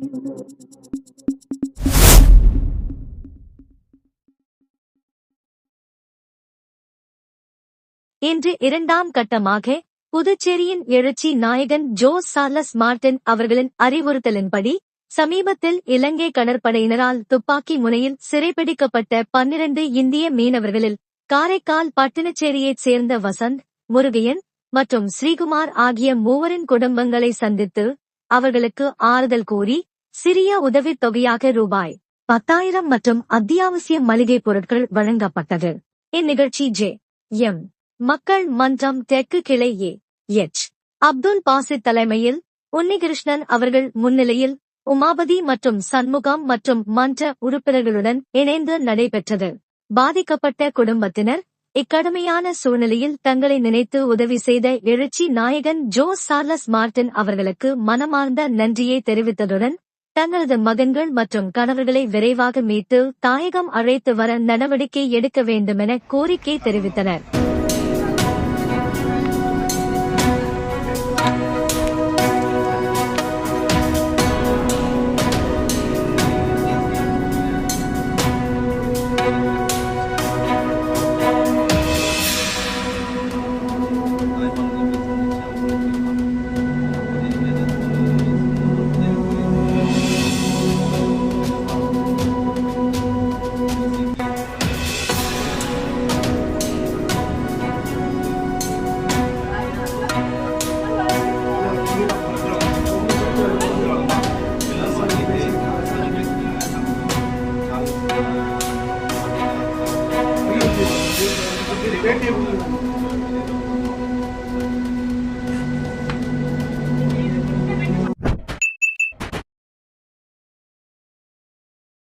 இன்று இரண்டாம் கட்டமாக புதுச்சேரியின் எழுச்சி நாயகன் ஜோஸ் சார்லஸ் மார்டின் அவர்களின் அறிவுறுத்தலின்படி சமீபத்தில் இலங்கை கடற்படையினரால் துப்பாக்கி முனையில் சிறைப்பிடிக்கப்பட்ட 12 இந்திய மீனவர்களில் காரைக்கால் பட்டினச்சேரியைச் சேர்ந்த வசந்த், முருகையன் மற்றும் ஸ்ரீகுமார் ஆகிய மூவரின் குடும்பங்களை சந்தித்து அவர்களுக்கு ஆறுதல் கூறி சிறிய உதவித் தொகையாக ரூபாய் 10,000 மற்றும் அத்தியாவசிய மளிகைப் பொருட்கள் வழங்கப்பட்டது. இந்நிகழ்ச்சி ஜே.எம். மக்கள் மன்றம் தெற்கு கிளை ஏ.எச். அப்துல் பாசித் தலைமையில், உன்னிகிருஷ்ணன் அவர்கள் முன்னிலையில், உமாபதி மற்றும் சண்முகம் மற்றும் மன்ற உறுப்பினர்களுடன் இணைந்து நடைபெற்றது. பாதிக்கப்பட்ட குடும்பத்தினர் இக்கடுமையான சூழ்நிலையில் தங்களை நினைத்து உதவி செய்த எழுச்சி நாயகன் ஜோஸ் சார்லஸ் மார்டின் அவர்களுக்கு மனமார்ந்த நன்றியை தெரிவித்ததுடன் தங்களது மகன்கள் மற்றும் கணவர்களை விரைவாக மீட்டு தாயகம் அழைத்து வர நடவடிக்கை எடுக்க வேண்டுமென கோரிக்கை தெரிவித்தனர்.